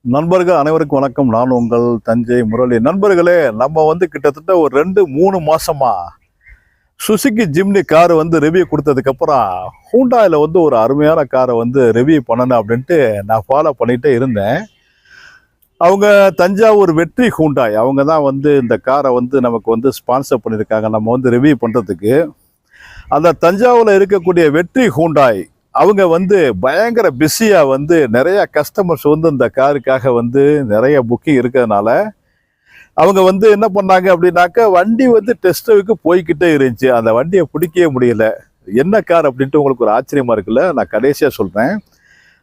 நண்பர்கள் அனைவருக்கும் வணக்கம். நான் உங்கள் தஞ்சை முரளி. நண்பர்களே, நம்ம கிட்டத்தட்ட ஒரு 2-3 மாசமா சுசுகி ஜிம்னி கார் ரிவ்யூ கொடுத்ததுக்கப்புறம் ஹூண்டாயில் ஒரு அருமையான காரை ரிவ்யூ பண்ணணும் அப்படின்ட்டு நான் ஃபாலோ பண்ணிகிட்டே இருந்தேன். அவங்க தஞ்சாவூர் வெற்றி ஹூண்டாய் அவங்க தான் இந்த காரை நமக்கு ஸ்பான்சர் பண்ணியிருக்காங்க நம்ம ரிவ்யூ பண்ணுறதுக்கு. அந்த தஞ்சாவூரில் இருக்கக்கூடிய வெற்றி ஹூண்டாய் அவங்க பயங்கர பிஸியாக நிறைய கஸ்டமர்ஸ் இந்த காருக்காக நிறைய புக்கிங் இருக்கிறதுனால அவங்க என்ன பண்ணாங்க அப்படின்னாக்கா, வண்டி டெஸ்ட் ட்ரைவுக்கு போய்கிட்டே இருந்துச்சு. அந்த வண்டியை பிடிக்கவே முடியல. என்ன கார் அப்படின்ட்டு உங்களுக்கு ஒரு ஆச்சரியமா இருக்குல்ல? நான் கடைசியாக சொல்கிறேன்.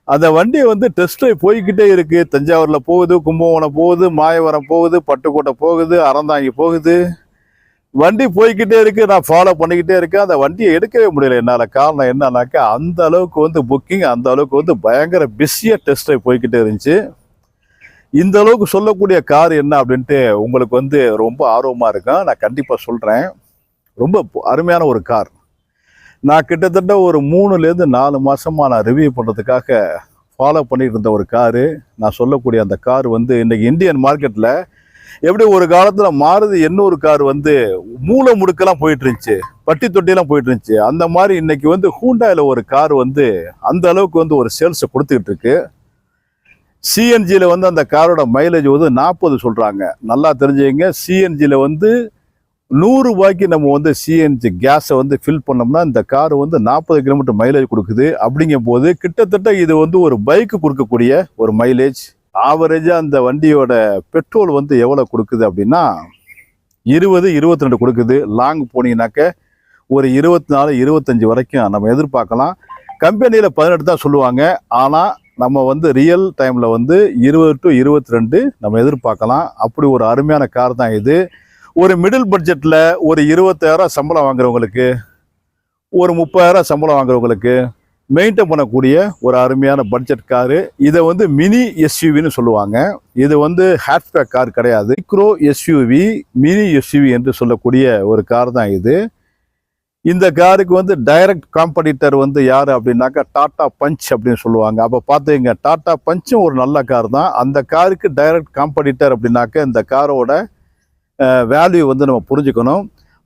அந்த வண்டியை டெஸ்ட் ட்ரைவ் போய்கிட்டே இருக்கு. தஞ்சாவூரில் போகுது, கும்பகோணம் போகுது, மாயவரம் போகுது, பட்டுக்கோட்டை போகுது, அறந்தாங்கி போகுது. வண்டி போய்கிட்டே இருக்கு. நான் ஃபாலோ பண்ணிக்கிட்டே இருக்கேன். அந்த வண்டியை எடுக்கவே முடியல என்னால். காரணம் என்னன்னாக்கா, அந்த அளவுக்கு புக்கிங், அந்த அளவுக்கு பயங்கர பிஸியாக டெஸ்ட் ட்ரைவ் போய்கிட்டே இருந்துச்சு. இந்த அளவுக்கு சொல்லக்கூடிய கார் என்ன அப்படின்ட்டு உங்களுக்கு ரொம்ப ஆர்வமாக இருக்கும். நான் கண்டிப்பாக சொல்கிறேன். ரொம்ப அருமையான ஒரு கார். நான் கிட்டத்தட்ட ஒரு 3-4 மாதமாக நான் ரிவ்யூ பண்ணுறதுக்காக ஃபாலோ பண்ணிட்டு இருந்த ஒரு காரு. நான் சொல்லக்கூடிய அந்த கார் இன்றைக்கி இந்தியன் மார்க்கெட்டில் எப்படி ஒரு காலத்தில் மாருதி 800 கார் மூளை முடுக்கெல்லாம் போயிட்டு இருந்துச்சு, பட்டி தொட்டியெல்லாம் போயிட்டு இருந்துச்சு. அந்த மாதிரி இன்னைக்கு ஹூண்டாயில் ஒரு கார் அந்த அளவுக்கு ஒரு சேல்ஸை கொடுத்துக்கிட்டு இருக்கு. சிஎன்ஜியில் அந்த காரோட மைலேஜ் 40 சொல்கிறாங்க. நல்லா தெரிஞ்சுங்க. சிஎன்ஜியில் 100 ரூபாய்க்கு நம்ம சிஎன்ஜி கேஸை ஃபில் பண்ணோம்னா இந்த கார் 40 கிலோமீட்டர் மைலேஜ் கொடுக்குது. அப்படிங்கும் போது கிட்டத்தட்ட இது ஒரு பைக்கு கொடுக்கக்கூடிய ஒரு மைலேஜ். ஆவரேஜாக அந்த வண்டியோட பெட்ரோல் எவ்வளோ கொடுக்குது அப்படின்னா 20-22 கொடுக்குது. லாங் போனீங்கன்னாக்க ஒரு 24-25 வரைக்கும் நம்ம எதிர்பார்க்கலாம். கம்பெனியில் 18 தான் சொல்லுவாங்க. ஆனால் நம்ம ரியல் டைமில் 20-22 நம்ம எதிர்பார்க்கலாம். அப்படி ஒரு அருமையான கார் தான் இது. ஒரு மிடில் பட்ஜெட்டில் ஒரு 20,000 சம்பளம் வாங்குறவங்களுக்கு, ஒரு 30,000 சம்பளம் வாங்குறவங்களுக்கு மெயின்டைன் பண்ணக்கூடிய ஒரு அருமையான பட்ஜெட் காரு. இதை மினி எஸ்யூவின்னு சொல்லுவாங்க. இது ஹேட்ச்பேக் கார் கிடையாது. மைக்ரோ எஸ்யூவி, மினி எஸ்யூவி என்று சொல்லக்கூடிய ஒரு கார் தான் இது. இந்த காருக்கு டைரக்ட் காம்படிட்டர் யார் அப்படின்னாக்கா டாடா பஞ்ச் அப்படின்னு சொல்லுவாங்க. அப்போ பார்த்துங்க, டாடா பஞ்சும் ஒரு நல்ல கார் தான். அந்த காருக்கு டைரக்ட் காம்படிட்டர் அப்படின்னாக்க இந்த காரோட வேல்யூ நம்ம புரிஞ்சுக்கணும்.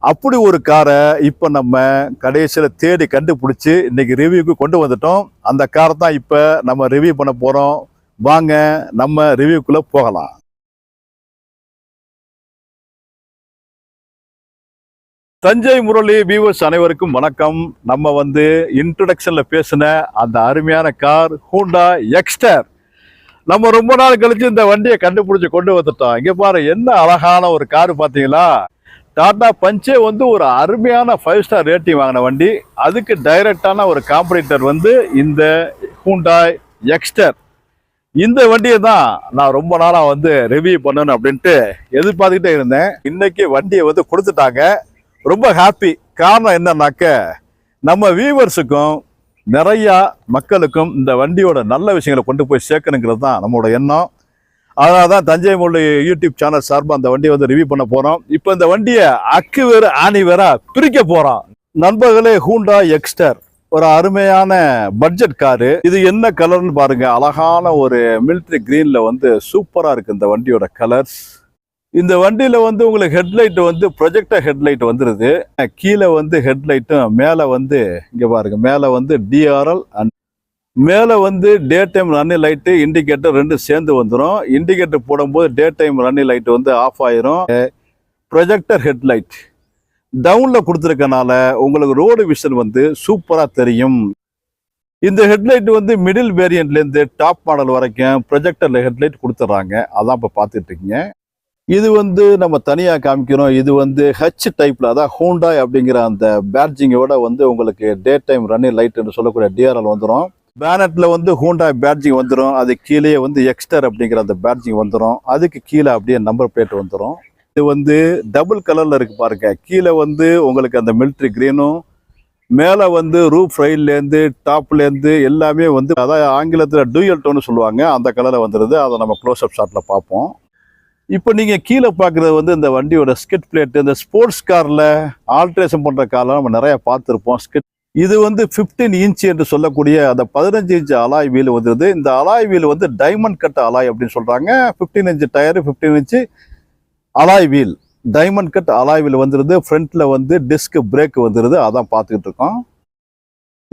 அப்படி ஒரு காரை இப்போ நம்ம கடைசியில் தேடி கண்டுபிடிச்சி இன்னைக்கு ரிவ்யூக்கு கொண்டு வந்துட்டோம். அந்த காரை தான் இப்போ நம்ம ரிவ்யூ பண்ண போகிறோம். வாங்க நம்ம ரிவ்யூக்குள்ளே போகலாம். தஞ்சை முரளி வியூவர்ஸ் அனைவருக்கும் வணக்கம். நம்ம இன்ட்ரடக்ஷனில் பேசின அந்த அருமையான கார் ஹூண்டா எக்ஸ்டர். நம்ம ரொம்ப நாள் கழிச்சு இந்த வண்டியை கண்டுபிடிச்சி கொண்டு வந்துட்டோம். இங்கே பாரு, என்ன அழகான ஒரு கார் பார்த்தீங்களா? டாடா பஞ்சே ஒரு அருமையான 5 ஸ்டார் ரேட்டிங் வாங்கின வண்டி. அதுக்கு டைரக்டான ஒரு காம்படிட்டர் இந்த ஹூண்டாய் எக்ஸ்டர். இந்த வண்டியை தான் நான் ரொம்ப நாளாக ரிவ்யூ பண்ணணும் அப்படின்ட்டு எதிர்பார்த்துக்கிட்டே இருந்தேன். இன்னைக்கு வண்டியை கொடுத்துட்டாங்க. ரொம்ப ஹாப்பி. காரணம் என்னன்னாக்க, நம்ம வியூவர்ஸுக்கும் நிறையா மக்களுக்கும் இந்த வண்டியோட நல்ல விஷயங்களை கொண்டு போய் சேர்க்கணுங்கிறது தான் நம்மளோட எண்ணம். அதனால தான் தஞ்சை முரளி யூடியூப் சேனல் சார்பாக அந்த வண்டியை ரிவ்யூ பண்ண போகிறோம். இப்போ இந்த வண்டியை அக்கு வேறு ஆணி வேற பிரிக்க போகிறோம். நண்பர்களே, ஹூண்டா எக்ஸ்டர் ஒரு அருமையான பட்ஜெட் காரு. இது என்ன கலர்னு பாருங்க. அழகான ஒரு மிலிட்ரி கிரீன்ல சூப்பராக இருக்கு இந்த வண்டியோட கலர்ஸ். இந்த வண்டியில உங்களுக்கு ஹெட்லைட் ப்ரொஜெக்டர் ஹெட்லைட் வந்துருது. கீழே ஹெட்லைட்டும் மேலே இங்கே பாருங்க, மேலே டிஆர்எல் அண்ட் மேலே day time running light, indicator 2 சேர்ந்து வந்துடும். இண்டிகேட்டர் போடும்போது day time running light off ஆயிரும். ப்ரொஜெக்டர் ஹெட்லைட் டவுனில் கொடுத்துருக்கனால உங்களுக்கு ரோடு விஷன் சூப்பராக தெரியும். இந்த ஹெட்லைட் மிடில் வேரியண்ட்லேருந்து டாப் மாடல் வரைக்கும் ப்ரொஜெக்டர் ஹெட்லைட் கொடுத்துட்றாங்க. அதான் இப்போ பார்த்துட்டு இருக்கீங்க. இது நம்ம தனியாக காமிக்கிறோம். இது ஹச் டைப்பில், அதான் ஹூண்டாய் அப்படிங்கிற அந்த பேட்ஜிங்கோட உங்களுக்கு டே டைம் ரன்னிங் லைட்னு சொல்லக்கூடிய டிஆர்எல் வந்துடும். பேனட்டில் ஹூண்டாய் பேட்ஜிங் வந்துடும். அது கீழே எக்ஸ்டர் அப்படிங்கிற அந்த பேட்ஜிங் வந்துடும். அதுக்கு கீழே அப்படியே நம்பர் பிளேட் வந்துடும். இது டபுள் கலரில் இருக்கு பாருங்க. கீழே உங்களுக்கு அந்த மிலிட்ரி கிரீனும், மேலே ரூஃப் ரைட்லேருந்து டாப்லேருந்து எல்லாமே அதாவது ஆங்கிலத்தில் டூயல் டோன்னு சொல்லுவாங்க. அந்த கலரில் வந்துடுது. அதை நம்ம க்ளோஸ்அப் ஷாட்டில் பார்ப்போம். இப்போ நீங்கள் கீழே பார்க்குறது இந்த வண்டியோட ஸ்கிட் பிளேட்டு. இந்த ஸ்போர்ட்ஸ் காரில் ஆல்ட்ரேஷன் பண்ணுற காரில் நம்ம நிறையா பார்த்துருப்போம். ஸ்கிட் இது வந்து 15 இன்ச் என்று சொல்லக்கூடிய அந்த 15 இன்ச் அலாய் வீல் வந்துருது. இந்த அலாய் வீல் வந்து டைமண்ட் கட் அலாய் அப்படின்னு சொல்றாங்க. 15 inch tyre, 15 inch alloy wheel, diamond cut alloy wheel வந்துருது. ஃப்ரண்ட்ல வந்து டிஸ்க் பிரேக் வந்துருது. அதான் பார்த்துக்கிட்டு இருக்கோம்.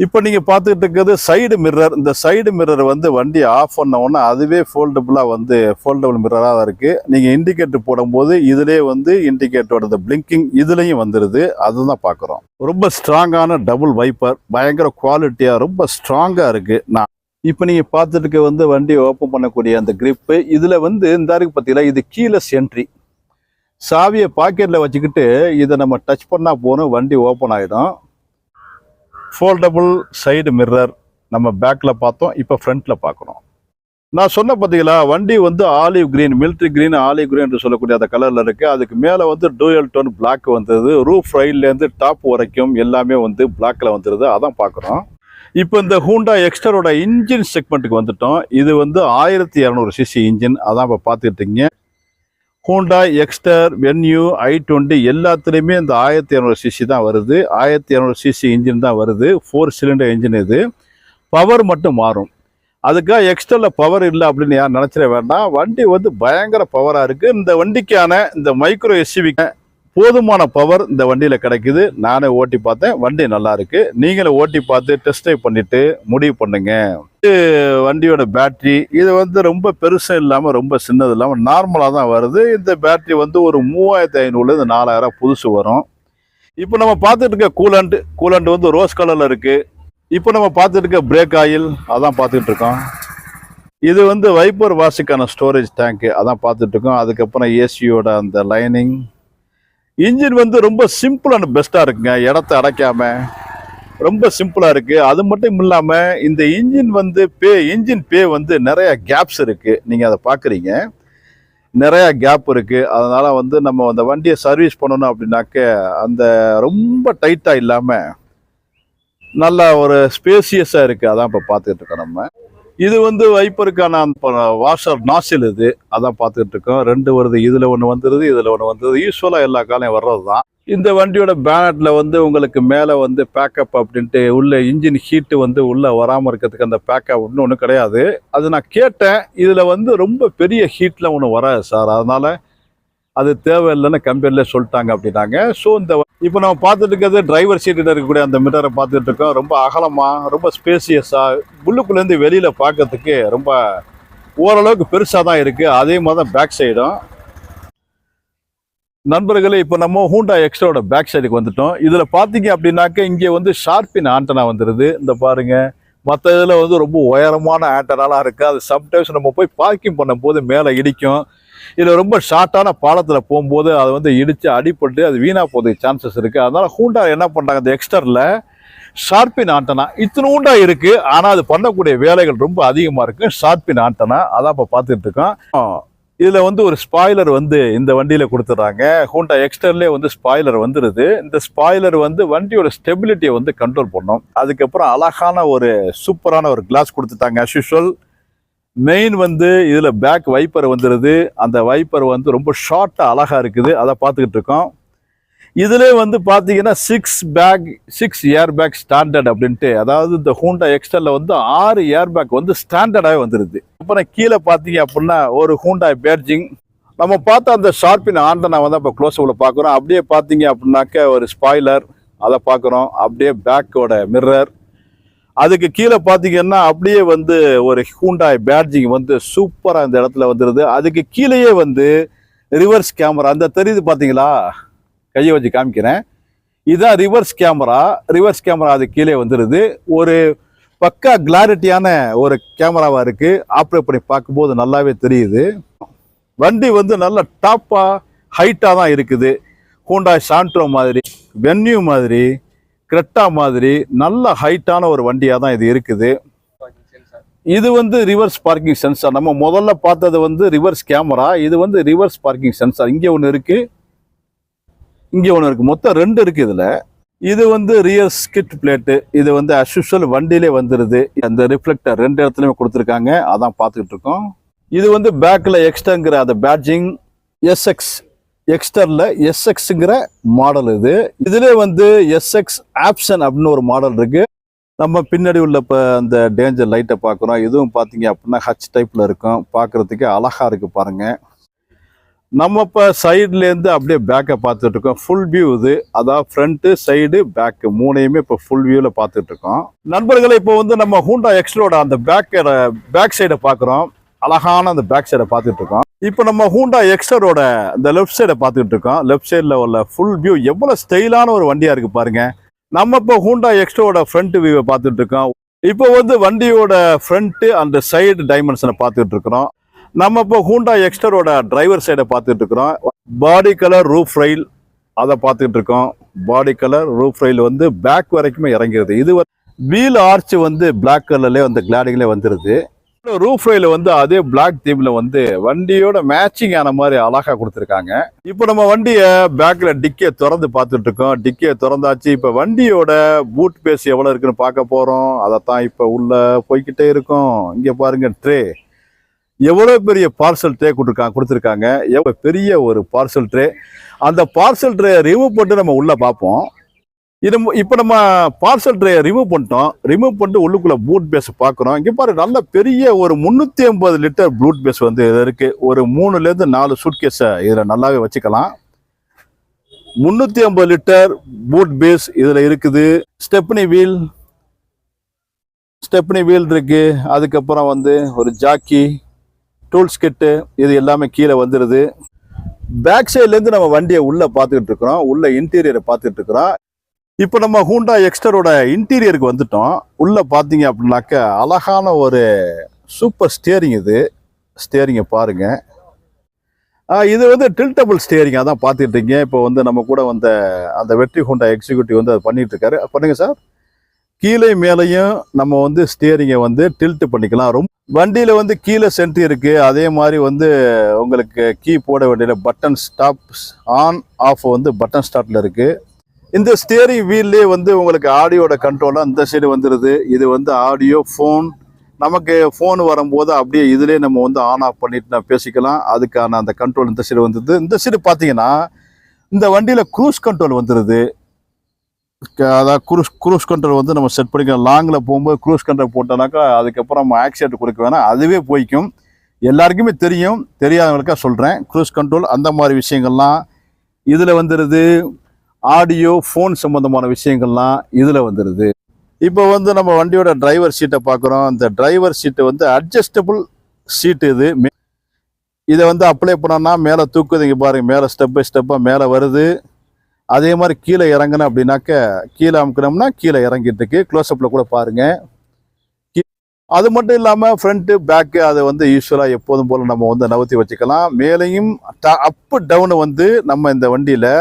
இப்போ நீங்க பார்த்துக்கிட்டு இருக்கிறது சைடு மிரர். இந்த சைடு மிரர் வந்து வண்டி ஆஃப் பண்ண உடனே அதுவே ஃபோல்டபுள் மிரராக தான் இருக்கு. நீங்க இண்டிகேட்டர் போடும்போது இதுலேயே வந்து இண்டிகேட்டரோட பிளிங்கிங் இதுலேயும் வந்துருது. அதுதான் பார்க்குறோம். ரொம்ப ஸ்ட்ராங்கான டபுள் வைப்பர், பயங்கர குவாலிட்டியா ரொம்ப ஸ்ட்ராங்கா இருக்கு. இப்போ நீங்க பார்த்துட்டு வந்து வண்டியை ஓப்பன் பண்ணக்கூடிய அந்த கிரிப்பு இதுல வந்து இந்த இருக்கு பார்த்தீங்களா, இது கீலெஸ் என்ட்ரி. சாவியை பாக்கெட்ல வச்சுக்கிட்டு இதை நம்ம டச் பண்ணா போகணும், வண்டி ஓப்பன் ஆகிடும். ஃபோல்டபுள் சைடு மிரர் நம்ம பேக்கில் பார்த்தோம். இப்போ ஃப்ரண்ட்டில் பார்க்குறோம். நான் சொன்ன பார்த்தீங்களா, வண்டி வந்து olive green, military green, olive green என்று சொல்லக்கூடிய அந்த கலரில் இருக்குது. அதுக்கு மேலே வந்து டூயல் டோன் பிளாக் வந்துடுது. ரூஃப் ரைட்லேருந்து டாப் வரைக்கும் எல்லாமே வந்து பிளாக்கில் வந்துடுது. அதான் பார்க்குறோம். இப்போ இந்த ஹூண்டா எக்ஸ்டரோட இன்ஜின் செக்மெண்ட்டுக்கு வந்துட்டோம். இது வந்து 1200 சிசி இன்ஜின். அதான் இப்போ பார்த்துக்கிட்டீங்க. ஹூண்டா எக்ஸ்டர், வென்யூ, i20 எல்லாத்துலேயுமே இந்த 1200 சிசி தான் வருது. 1200 சிசி இன்ஜின் தான் வருது. 4 சிலிண்டர் இன்ஜின். இது பவர் மட்டும் மாறும். அதுக்காக எக்ஸ்டரில் பவர் இல்லை அப்படின்னு யாரும் நினச்சிட வேண்டாம். வண்டி வந்து பயங்கர பவராக இருக்குது. இந்த வண்டிக்கான இந்த மைக்ரோ எஸ்யூவி போதுமான பவர் இந்த வண்டியில் கிடைக்குது. நானே ஓட்டி பார்த்தேன், வண்டி நல்லா இருக்கு. நீங்களும் ஓட்டி பார்த்து டெஸ்ட் ட்ரைவ் பண்ணிட்டு முடிவு பண்ணுங்க. வண்டியோட பேட்டரி இது வந்து ரொம்ப பெருசும் இல்லாமல் ரொம்ப சின்னது இல்லாமல் நார்மலாக தான் வருது. இந்த பேட்டரி வந்து ஒரு 3500 4000 புதுசு வரும். இப்போ நம்ம பார்த்துட்டு இருக்க கூலண்ட் வந்து ரோஸ் கலரில் இருக்கு. இப்போ நம்ம பார்த்துட்டு இருக்க பிரேக் ஆயில் அதான் பார்த்துட்டு இருக்கோம். இது வந்து வைப்பர் வாஷுக்கான ஸ்டோரேஜ் டேங்க் அதான் பார்த்துட்டு இருக்கோம். அதுக்கப்புறம் ஏசியோட அந்த லைனிங். இன்ஜின் வந்து ரொம்ப சிம்பிள் அண்ட் பெஸ்ட்டாக இருக்குங்க. இடத்த அடைக்காம ரொம்ப சிம்பிளாக இருக்குது. அது மட்டும் இல்லாமல் இந்த இன்ஜின் வந்து இன்ஜின் வந்து நிறைய கேப்ஸ் இருக்குது. நீங்கள் அதை பார்க்குறீங்க, நிறைய கேப் இருக்குது. அதனால் வந்து நம்ம அந்த வண்டியை சர்வீஸ் பண்ணணும் அப்படின்னாக்க அந்த ரொம்ப டைட்டாக இல்லாமல் நல்லா ஒரு ஸ்பேசியஸாக இருக்குது. அதான் இப்போ பார்த்துக்கிட்டு இருக்கோம் நம்ம. இது வந்து வைப்பருக்கான வாஷர் நாசில். இது அதான் பார்த்துக்கிட்டு இருக்கோம். 2 வருது. இதில் ஒன்று வந்துடுது, இதில் ஒன்று வந்துடுது. யூஸ்வலாக எல்லா காலையும் வர்றது தான். இந்த வண்டியோட பேனட்டில் வந்து உங்களுக்கு மேலே வந்து பேக்கப் அப்படின்ட்டு உள்ள இன்ஜின் ஹீட்டு வந்து உள்ளே வராமல் இருக்கிறதுக்கு அந்த பேக்கப் ஒன்றும் கிடையாது. அது நான் கேட்டேன். இதில் வந்து ரொம்ப பெரிய ஹீட்டில் ஒன்று வராது சார், அதனால் அது தேவையில்லைன்னு கம்பெனியில் சொல்லிட்டாங்க அப்படின்னாங்க. ஸோ இந்த இப்போ நம்ம பார்த்துட்டு இருக்கிறது டிரைவர் சீட்டில் இருக்கக்கூடிய அந்த மிரரை பார்த்துட்டு இருக்கோம். ரொம்ப அகலமாக, ரொம்ப ஸ்பேசியஸாக, உள்ளுக்குள்ளேருந்து வெளியில் பார்க்கறதுக்கு ரொம்ப ஓரளவுக்கு பெருசாக தான் இருக்குது. அதே மாதிரி தான் பேக் சைடும். நண்பர்களே, இப்போ நம்ம ஹூண்டா எக்ஸ்ட்ராவோட பேக் சைடுக்கு வந்துட்டோம். இதில் பார்த்தீங்க அப்படின்னாக்க இங்கே வந்து ஷார்ப்பின் ஆண்டனா வந்துடுது. இந்த பாருங்கள், மற்ற இதில் வந்து ரொம்ப உயரமான ஆண்டனாலாம் இருக்குது. அது சம்டைம்ஸ் நம்ம போய் பார்க்கிங் பண்ணும்போது மேலே இடிக்கும். இதில் ரொம்ப ஷார்ட்டான பாலத்தில் போகும்போது அதை வந்து இடித்து அடிப்பட்டு அது வீணாக போகிறதுக்கு சான்சஸ் இருக்குது. அதனால் ஹூண்டா என்ன பண்ணுறாங்க, அந்த எக்ஸ்டரில் ஷார்ப்பின் ஆண்டனா இத்தினூண்டா இருக்குது. ஆனால் அது பண்ணக்கூடிய வேலைகள் ரொம்ப அதிகமாக இருக்குது. ஷார்ப்பின் ஆண்டனா அதான் இப்போ பார்த்துட்டு இருக்கோம். இதில் வந்து ஒரு ஸ்பாய்லர் வந்து இந்த வண்டியில் கொடுத்துட்றாங்க. ஹூண்டா எக்ஸ்டர்லேயே வந்து ஸ்பாய்லர் வந்துடுது. இந்த ஸ்பாய்லர் வந்து வண்டியோட ஸ்டெபிலிட்டியை வந்து கண்ட்ரோல் பண்ணும். அதுக்கப்புறம் அழகான ஒரு சூப்பரான ஒரு கிளாஸ் கொடுத்துட்டாங்க. அஸ் யூஷுவல் மெயின் வந்து இதில் பேக் வைப்பர் வந்துடுது. அந்த வைப்பர் வந்து ரொம்ப ஷார்ட்டாக அழகாக இருக்குது. அதை பார்த்துக்கிட்டு இருக்கோம். இதிலே வந்து பார்த்தீங்கன்னா 6 ஏர் பேக் ஸ்டாண்டர்ட் அப்படின்ட்டு, அதாவது இந்த ஹூண்டா எக்ஸ்டரில் வந்து 6 ஏர் பேக் வந்து ஸ்டாண்டர்டாகவே வந்துடுது. அப்புறம் கீழே பார்த்தீங்க அப்படின்னா ஒரு ஹூண்டா பேட்ஜிங். நம்ம பார்த்த அந்த ஷார்ப்பின் ஆண்டனா வந்து இப்போ க்ளோஸ்அப்பில் பார்க்குறோம். அப்படியே பார்த்தீங்க அப்படின்னாக்க ஒரு ஸ்பாய்லர் அதை பார்க்குறோம். அப்படியே பேக்கோட மிரர். அதுக்கு கீழே பார்த்தீங்கன்னா அப்படியே வந்து ஒரு ஹூண்டா பேட்ஜிங் வந்து சூப்பராக இந்த இடத்துல வந்துடுது. அதுக்கு கீழேயே வந்து ரிவர்ஸ் கேமரா அந்த தெரியுது பார்த்தீங்களா, கையை வச்சு காமிக்கிறேன். இதுதான் ரிவர்ஸ் கேமரா அது கீழே வந்துடுது. ஒரு பக்கா கிளாரிட்டியான ஒரு கேமராவாக இருக்குது. ஆப்ரேட் பண்ணி பார்க்கும்போது நல்லாவே தெரியுது. வண்டி வந்து நல்ல டாப்பாக ஹைட்டாக தான் இருக்குது. ஹூண்டா சாண்ட்ரோ மாதிரி, வென்யூ மாதிரி, கிரெட்டா மாதிரி நல்ல ஹைட்டான ஒரு வண்டியாக தான் இது இருக்குது. இது வந்து ரிவர்ஸ் பார்க்கிங் சென்சார். நம்ம முதல்ல பார்த்தது வந்து ரிவர்ஸ் கேமரா. இது வந்து ரிவர்ஸ் பார்க்கிங் சென்சார். இங்கே ஒன்று இருக்குது, இங்கே ஒன்று இருக்குது. மொத்தம் 2 இருக்குது இதில். இது வந்து ரியர் ஸ்கிட் பிளேட்டு. இது வந்து அஸ் யூஷுவல் வண்டியிலே வந்துடுது. அந்த ரிஃப்ளெக்டர் 2 இடத்துலையுமே கொடுத்துருக்காங்க. அதான் பார்த்துக்கிட்டு இருக்கோம். இது வந்து பேக்கில் எக்ஸ்ட்ராங்கிற அந்த பேட்ஜிங் SX எக்ஸ்டர்ல எஸ்எக்ஸ்ங்கிற மாடல் இது. இதுல வந்து எஸ்எக்ஸ் ஆப்ஷன் அப்படின்னு ஒரு மாடல் இருக்கு. நம்ம பின்னாடி உள்ள இப்போ அந்த டேஞ்சர் லைட்டை பார்க்குறோம். இதுவும் பார்த்தீங்க அப்படின்னா ஹச் டைப்ல இருக்கும். பார்க்கறதுக்கு அழகா இருக்கு பாருங்க. நம்ம இப்போ சைட்லேருந்து அப்படியே பேக்கை பார்த்துட்டு இருக்கோம். ஃபுல் வியூ இது, அதாவது ஃப்ரண்ட்டு சைடு பேக்கு மூணையுமே இப்போ ஃபுல் வியூவில் பார்த்துட்டு இருக்கோம். நண்பர்களை இப்போ வந்து நம்ம ஹூண்டா எக்ஸ்லோட அந்த பேக் சைடை பார்க்குறோம். அழகான அந்த பேக் சைடை பார்த்துட்டு இருக்கோம். இப்போ நம்ம ஹூண்டா எக்ஸ்டரோட இந்த லெஃப்ட் சைடை பார்த்துட்டு இருக்கோம். லெஃப்ட் சைடில் உள்ள ஃபுல் வியூ எவ்வளோ ஸ்டைலான ஒரு வண்டியாக இருக்கு பாருங்க. நம்ம இப்போ ஹூண்டா எக்ஸ்டரோட ஃப்ரண்ட் வியூவை பார்த்துட்டு இருக்கோம். இப்போ வந்து வண்டியோட ஃப்ரண்ட் அண்ட் சைடு டைமென்ஷனை பார்த்துட்டு இருக்கிறோம். நம்ம இப்போ ஹூண்டா எக்ஸ்டரோட டிரைவர் சைடை பார்த்துட்டு இருக்கிறோம். பாடி கலர் ரூஃப் ரெயில் அதை பார்த்துட்டு இருக்கோம். பாடி கலர் ரூஃப் ரெயில் வந்து பேக் வரைக்குமே இறங்கிடுது. இது வீல் ஆர்ச் வந்து பிளாக் கலர்லேயே வந்து கிளாடிங்லேயே வந்துடுது. ரூஃப் ரெயில் வந்து அதே பிளாக் தீம்ல வந்து வண்டியோட மேட்சிங் ஆன மாதிரி அழகா கொடுத்துருக்காங்க. இப்போ நம்ம வண்டியை பேக்ல டிக்கியை திறந்து பார்த்துட்டு இருக்கோம். டிக்கியை திறந்தாச்சு. இப்போ வண்டியோட பூட் பேஸ் எவ்வளோ இருக்குன்னு பார்க்க போறோம். அதைத்தான் இப்போ உள்ள போய்கிட்டே இருக்கோம். இங்க பாருங்க ட்ரே, எவ்வளோ பெரிய பார்சல் ட்ரே கொடுத்துருக்காங்க. எவ்வளோ பெரிய ஒரு பார்சல் ட்ரே. அந்த பார்சல் ட்ரே ரிமூவ் பண்ணிட்டு நம்ம உள்ள பார்ப்போம். இது இப்போ நம்ம பார்சல் ட்ரேயை ரிமூவ் பண்ணிட்டோம். ரிமூவ் பண்ணிட்டு உள்ளுக்குள்ள பூட் பேஸ் பார்க்குறோம். இங்கே பாரு நல்ல பெரிய ஒரு 350 லிட்டர் பூட் பேஸ் வந்து இதில் இருக்கு. ஒரு 3லேருந்து 4 சூட்கேஸை இதில் நல்லாவே வச்சுக்கலாம். 350 லிட்டர் பூட் பேஸ் இதில் இருக்குது. ஸ்டெப்னி வீல் இருக்கு. அதுக்கப்புறம் வந்து ஒரு ஜாக்கி, டூல்ஸ் கிட்டு, இது எல்லாமே கீழே வந்துடுது. பேக் சைட்லேருந்து நம்ம வண்டியை உள்ளே பார்த்துக்கிட்டு இருக்கிறோம். உள்ள இன்டீரியரை பார்த்துட்டு இருக்கிறோம். இப்போ நம்ம ஹூண்டா எக்ஸ்டரோட இன்டீரியருக்கு வந்துட்டோம். உள்ள பார்த்தீங்க அப்படின்னாக்க அழகான ஒரு சூப்பர் ஸ்டியரிங். இது ஸ்டியரிங்கை பாருங்க. இது வந்து டில்டபிள் ஸ்டியரிங் அதான் பார்த்துட்டு இருக்கீங்க. இப்போ வந்து நம்ம கூட வந்த அந்த வெற்றி ஹூண்டா எக்ஸிக்யூட்டிவ் வந்து அதை பண்ணிட்டு இருக்காரு. பண்ணுங்க சார். கீழே மேலையும் நம்ம வந்து ஸ்டியரிங்கை வந்து டில்ட் பண்ணிக்கலாம். ரொம்ப வண்டியில வந்து கீழே சென்ட்ரி இருக்கு. அதே மாதிரி வந்து உங்களுக்கு கீ போட வேண்டிய பட்டன் ஸ்டாப் ஆன் ஆஃப் வந்து பட்டன் ஸ்டார்ட்ல இருக்கு. இந்த ஸ்டியரிங் வீல்லே வந்து உங்களுக்கு ஆடியோட கண்ட்ரோலாக இந்த சைடு வந்துடுது. இது வந்து ஆடியோ ஃபோன், நமக்கு ஃபோன் வரும்போது அப்படியே இதுலேயே நம்ம வந்து ஆன் ஆஃப் பண்ணிட்டு நான் பேசிக்கலாம். அதுக்கான அந்த கண்ட்ரோல் இந்த சைடு வந்துடுது. இந்த சைடு பார்த்தீங்கன்னா இந்த வண்டியில் க்ரூஸ் கண்ட்ரோல் வந்துடுது. அதாவது க்ரூஸ் கண்ட்ரோல் வந்து நம்ம செட் பண்ணிக்கலாம். லாங்கில் போகும்போது க்ரூஸ் கண்ட்ரோல் போட்டோம்னாக்கா அதுக்கப்புறம் நம்ம ஆக்சிடென்ட் கொடுக்க வேணாம், அதுவே போய்க்கும். எல்லாருக்குமே தெரியும், தெரியாதவங்களுக்காக சொல்கிறேன். க்ரூஸ் கண்ட்ரோல் அந்த மாதிரி விஷயங்கள்லாம் இதில் வந்துடுது. ஆடியோ ஃபோன் சம்மந்தமான விஷயங்கள்லாம் இதில் வந்துடுது. இப்போ வந்து நம்ம வண்டியோட டிரைவர் சீட்டை பார்க்குறோம். இந்த டிரைவர் சீட்டு வந்து அட்ஜஸ்டபிள் சீட்டு. இதை வந்து அப்ளை பண்ணோன்னா மேலே தூக்குது. இங்கே பாருங்க, மேலே ஸ்டெப் பை ஸ்டெப்பாக மேலே வருது. அதே மாதிரி கீழே இறங்கணும் அப்படின்னாக்க கீழே அமுக்கணும்னா கீழே இறங்கிட்டு இருக்கு. க்ளோஸ்அப்பில் கூட பாருங்க. அது மட்டும் இல்லாமல் ஃப்ரண்ட்டு பேக்கு அதை வந்து யூஸ்வலாக எப்போதும் போல் நம்ம வந்து நகர்த்தி வச்சுக்கலாம். மேலேயும் அப்பு டவுனு வந்து நம்ம இந்த வண்டியில்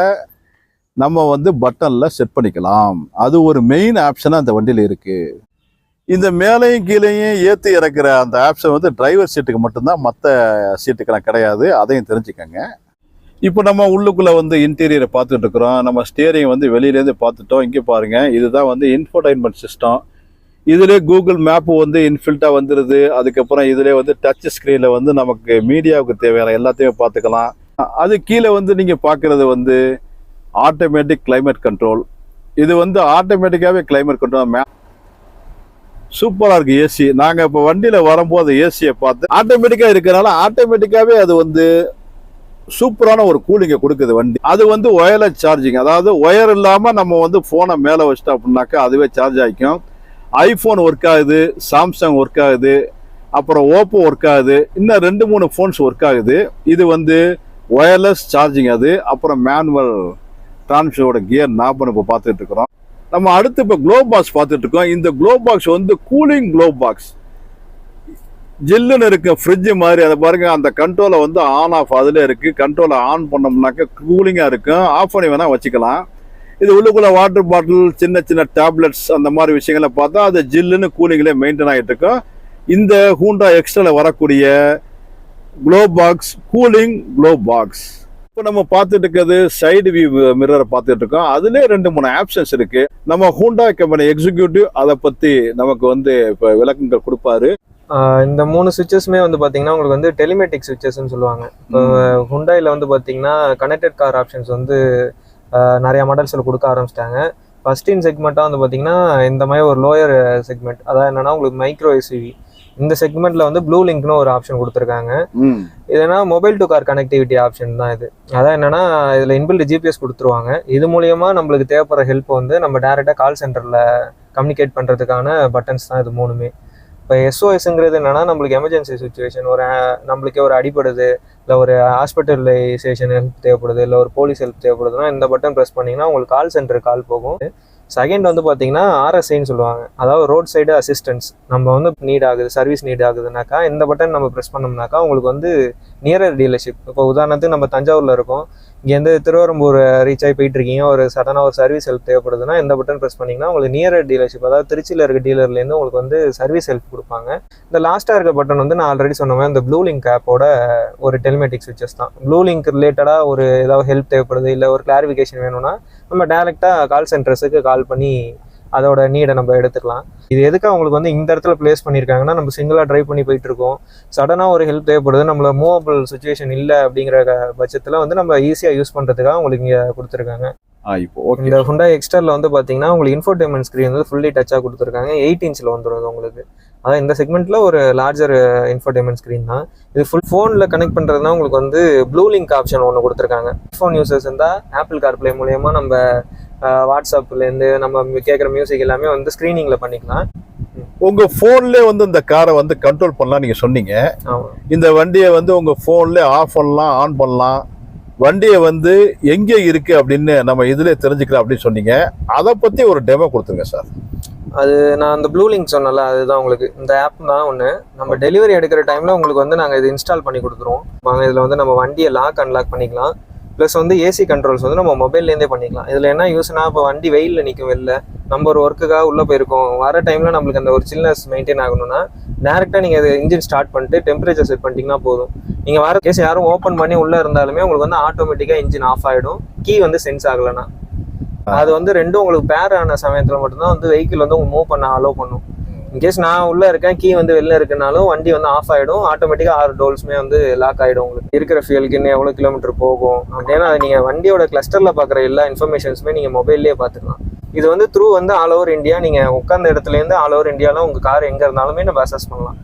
நம்ம வந்து பட்டனில் செட் பண்ணிக்கலாம். அது ஒரு மெயின் ஆப்ஷனாக அந்த வண்டியில் இருக்குது. இந்த மேலையும் கீழையும் ஏற்றி இறக்குற அந்த ஆப்ஷன் வந்து டிரைவர் சீட்டுக்கு மட்டும்தான், மற்ற சீட்டுக்கெல்லாம் கிடையாது. அதையும் தெரிஞ்சுக்கோங்க. இப்போ நம்ம உள்ளுக்குள்ளே வந்து இன்டீரியரை பார்த்துட்டு இருக்கிறோம். நம்ம ஸ்டியரிங் வந்து வெளியிலேருந்து பார்த்துட்டோம். இங்கே பாருங்கள், இதுதான் வந்து இன்ஃபோடைன்மெண்ட் சிஸ்டம். இதிலே கூகுள் மேப்பு வந்து இன்ஃபில்ட்டாக வந்துடுது. அதுக்கப்புறம் இதிலே வந்து டச் ஸ்க்ரீனில் வந்து நமக்கு மீடியாவுக்கு தேவையான எல்லாத்தையுமே பார்த்துக்கலாம். அது கீழே வந்து நீங்கள் பார்க்குறது வந்து ஆட்டோமேட்டிக் கிளைமேட் கண்ட்ரோல். இது வந்து ஆட்டோமேட்டிக்காகவே கிளைமேட் கண்ட்ரோல் சூப்பராக இருக்குது. ஏசி நாங்கள் இப்போ வண்டியில் வரும்போது ஏசியை பார்த்து ஆட்டோமேட்டிக்காக இருக்கிறனால ஆட்டோமேட்டிக்காகவே அது வந்து சூப்பரான ஒரு கூலிங்கை கொடுக்குது வண்டி. அது வந்து ஒயர்லெஸ் சார்ஜிங், அதாவது ஒயர் இல்லாமல் நம்ம வந்து ஃபோனை மேலே வச்சிட்டோம் அப்படின்னாக்கா அதுவே சார்ஜ் ஆகிக்கும். ஐஃபோன் ஒர்க் ஆகுது, சாம்சங் ஒர்க் ஆகுது, அப்புறம் ஓப்போ ஒர்க் ஆகுது, இன்னும் 2-3 ஃபோன்ஸ் ஒர்க் ஆகுது. இது வந்து ஒயர்லெஸ் சார்ஜிங். அது அப்புறம் மேனுவல் டிரான்ஸ்மிஷனோட கியர் நாபன் இப்போ பார்த்துட்டு இருக்கிறோம். நம்ம அடுத்து இப்போ க்ளோ பாக்ஸ் பார்த்துட்டு இருக்கோம். இந்த க்ளோ பாக்ஸ் வந்து கூலிங் க்ளோ பாக்ஸ். ஜில்லுன்னு இருக்கு, ஃப்ரிட்ஜ் மாதிரி. அதை பாருங்க, அந்த கண்ட்ரோலை வந்து ஆன் ஆஃப் அதில் இருக்கு. கண்ட்ரோலை ஆன் பண்ணோம்னாக்க கூலிங்காக இருக்கும். ஆஃப் பண்ணி வேணா வச்சுக்கலாம். இது உள்ளுக்குள்ள வாட்டர் பாட்டில், சின்ன சின்ன டேப்லெட்ஸ், அந்த மாதிரி விஷயங்களை பார்த்தா அது ஜில்லுன்னு கூலிங்லேயே மெயின்டைன் ஆகிட்டு இருக்கும். இந்த ஹூண்டா எக்ஸ்ட்ராவில் வரக்கூடிய glow box cooling glow box. இப்போ நம்ம பார்த்துட்டு இருக்கிறது சைடு வியூ மிரரை பார்த்துட்டு இருக்கோம். அதுலேயே 2-3 ஆப்ஷன்ஸ் இருக்கு. நம்ம ஹூண்டா கம்பெனி எக்ஸிக்யூட்டிவ் அதை பற்றி நமக்கு வந்து இப்போ விளக்கங்கள் கொடுப்பாரு. இந்த 3 சுவிச்சஸுமே வந்து பார்த்தீங்கன்னா உங்களுக்கு வந்து டெலிமேட்டிக் சுவிச்சஸ்ன்னு சொல்லுவாங்க. இப்போ ஹுண்டாயில் வந்து பார்த்தீங்கன்னா கனெக்டட் கார் ஆப்ஷன்ஸ் வந்து நிறையா மாடல்ஸில் கொடுக்க ஆரம்பிச்சிட்டாங்க. ஃபர்ஸ்ட் இன் செக்மெண்ட்டாக வந்து பார்த்தீங்கன்னா இந்த மாதிரி ஒரு லோயர் செக்மெண்ட், அதாவது என்னன்னா உங்களுக்கு மைக்ரோ எஸ்யூவி, இந்த செக்மெண்ட்ல வந்து ப்ளூ லிங்க்னு ஒரு ஆப்ஷன் கொடுத்துருக்காங்க. இதுனா mobile to car connectivity option தான் இது. அதான் என்னன்னா இதில் இன்பில்ட் ஜிபிஎஸ் கொடுத்துருவாங்க. இது மூலியமா நம்மளுக்கு தேவைப்படுற ஹெல்ப் வந்து நம்ம டேரெக்டாக கால் சென்டரில் கம்யூனிகேட் பண்ணுறதுக்கான பட்டன்ஸ் தான் இது 3மே. இப்போ எஸ்ஓஎஸ்ங்கிறது என்னன்னா நம்மளுக்கு எமர்ஜென்சி சுச்சுவேஷன், நம்மளுக்கே ஒரு அடிபடுது, இல்லை ஒரு ஹாஸ்பிட்டலைசேஷன் ஹெல்ப் தேவைப்படுது, இல்லை ஒரு போலீஸ் ஹெல்ப் தேவைப்படுதுன்னா இந்த பட்டன் ப்ரெஸ் பண்ணிங்கன்னா உங்களுக்கு கால் சென்டருக்கு கால் போகும். செகண்ட் வந்து பார்த்தீங்கன்னா ஆர்எஸ்ஐன்னு சொல்லுவாங்க, அதாவது ரோட் சைடு அசிஸ்டன்ஸ். நம்ம வந்து நீட் ஆகுது, சர்வீஸ் நீட் ஆகுதுனாக்கா இந்த பட்டன் நம்ம ப்ரெஸ் பண்ணோம்னாக்கா உங்களுக்கு வந்து நியரர் டீலர்ஷிப். இப்போ உதாரணத்துக்கு நம்ம தஞ்சாவூரில் இருக்கோம், இங்கேருந்து திருவரம்பூர் ரீச் ஆகி போயிட்டு இருக்கீங்க, ஒரு சடனாக ஒரு சர்வீஸ் ஹெல்ப் தேவைப்படுதுன்னா இந்த பட்டன் ப்ரெஸ் பண்ணிங்கன்னா உங்களுக்கு நியரர் டீலர்ஷிப், அதாவது திருச்சியில் இருக்க டீலர்லேருந்து உங்களுக்கு வந்து சர்வீஸ் ஹெல்ப் கொடுப்பாங்க. இந்த லாஸ்ட்டாக இருக்க பட்டன் வந்து நான் ஆல்ரெடி சொன்ன மாதிரி இந்த ப்ளூ லிங்க் ஆப்போட ஒரு டெலிமேட்டிக் சுவிச்சஸ் தான். ப்ளூ லிங்க் ரிலேட்டடாக ஒரு ஏதாவது ஹெல்ப் தேவைப்படுது, இல்லை ஒரு கிளாரிஃபிகேஷன் வேணும்னா நம்ம டேரெக்டாக கால் சென்டர்ஸுக்கு கால் பண்ணி அதோட நீடை நம்ம எடுத்துக்கலாம். இது எதுக்கு அவங்களுக்கு வந்து இந்த இடத்துல பிளேஸ் பண்ணியிருக்காங்கன்னா, நம்ம சிங்கிளாக ட்ரைவ் பண்ணி போயிட்டு இருக்கோம், சடனாக ஒரு ஹெல்ப் தேவைப்படுது, நம்மள மூவபிள் சுச்சுவேஷன் இல்லை அப்படிங்கிற பட்சத்தில் வந்து நம்ம ஈஸியாக யூஸ் பண்ணுறதுக்காக உங்களுக்கு இங்கே கொடுத்துருக்காங்க. இந்த ஹுண்டாய் எக்ஸ்டர்ல வந்து பார்த்தீங்கன்னா உங்களுக்கு இன்ஃபோடெயின்மெண்ட் ஸ்க்ரீன் வந்து ஃபுல்லி டச்சாக கொடுத்துருக்காங்க. 8 இன்ச்சில் வந்துடும் உங்களுக்கு. அதான் இந்த செக்மெண்ட்டில் ஒரு லார்ஜர் இன்ஃபோடெயின்மெண்ட் ஸ்க்ரீன் தான் இது. ஃபோனில் கனெக்ட் பண்ணுறதுனா உங்களுக்கு வந்து ப்ளூ லிங்க் ஆப்ஷன் ஒன்று கொடுத்துருக்காங்க. ஃபோன் யூசர்ஸ் இருந்தால் ஆப்பிள் கார்ப்ளே மூலயமா நம்ம வாட்ஸ்அப்லேருந்து நம்ம கேட்குற மியூசிக் எல்லாமே வந்து ஸ்க்ரீனிங்கில் பண்ணிக்கலாம். உங்கள் ஃபோன்லேயே வந்து இந்த காரை வந்து கண்ட்ரோல் பண்ணலாம் நீங்கள் சொன்னீங்க. இந்த வண்டியை வந்து உங்கள் ஃபோன்லேயே ஆஃப் பண்ணலாம், ஆன் பண்ணலாம், வண்டியை வந்து எங்கே இருக்கு அப்படின்னு நம்ம இதுல தெரிஞ்சுக்கலாம் அப்படின்னு சொன்னீங்க. அதை பற்றி ஒரு டெமோ கொடுத்துருங்க சார். அது நான் அந்த ப்ளூ லிங்க் சொன்னல, அதுதான் உங்களுக்கு இந்த ஆப் தான் ஒன்று. நம்ம டெலிவரி எடுக்கிற டைமில் உங்களுக்கு வந்து நாங்கள் இது இன்ஸ்டால் பண்ணி கொடுத்துருவோம். வாங்க, இதில் வந்து நம்ம வண்டியை லாக் அன்லாக் பண்ணிக்கலாம். ப்ளஸ் வந்து ஏசி கண்ட்ரோல்ஸ் வந்து நம்ம மொபைல்லேருந்தே பண்ணிக்கலாம். இதில் என்ன யூஸ்னா, இப்போ வண்டி வெயிலில் நிற்கும், வெளில நம்ம ஒரு ஒர்க்குக்காக உள்ளே போயிருக்கோம், வர டைமில் நம்மளுக்கு அந்த ஒரு சில்னஸ் மெயின்டைன் ஆகணும்னா டேரெக்டாக நீங்கள் அது இன்ஜின் ஸ்டார்ட் பண்ணிட்டு டெம்பரேச்சர் செட் பண்ணிட்டீங்கன்னா போதும். நீங்கள் வர கேஸ் யாரும் ஓப்பன் பண்ணி உள்ளே இருந்தாலுமே உங்களுக்கு வந்து ஆட்டோமேட்டிக்காக இன்ஜின் ஆஃப் ஆகிடும், கீ வந்து சென்ஸ் ஆகலைன்னா. அது வந்து ரெண்டும் உங்களுக்கு பேர் ஆன சமயத்தில் மட்டும்தான் வந்து வெஹிக்கிள் வந்து உங்களுக்கு மூவ் பண்ண அலோவ் பண்ணும். இன்கேஸ் நான் உள்ளே இருக்கேன், கீ வந்து வெளில இருக்குனாலும் வண்டி வந்து ஆஃப் ஆகிடும், ஆட்டோமேட்டிக்காக 6 டோல்ஸுமே வந்து லாக் ஆகிடும். உங்களுக்கு இருக்கிற ஃபியூலுக்கு இன்னும் எவ்வளோ கிலோமீட்டர் போகும் அப்படின்னா அதை நீங்கள் வண்டியோட கிளஸ்டரில் பார்க்குற எல்லா இன்ஃபர்மேஷன்ஸுமே நீங்கள் மொபைல்லேயே பார்த்துக்கலாம். இது வந்து த்ரூ வந்து ஆல் ஓவர் இந்தியா, நீங்கள் உட்காந்த இடத்துலேருந்து ஆல் ஓவர் இந்தியாவில் உங்கள் கார் எங்கே இருந்தாலுமே நம்ம அசஸ் பண்ணலாம்.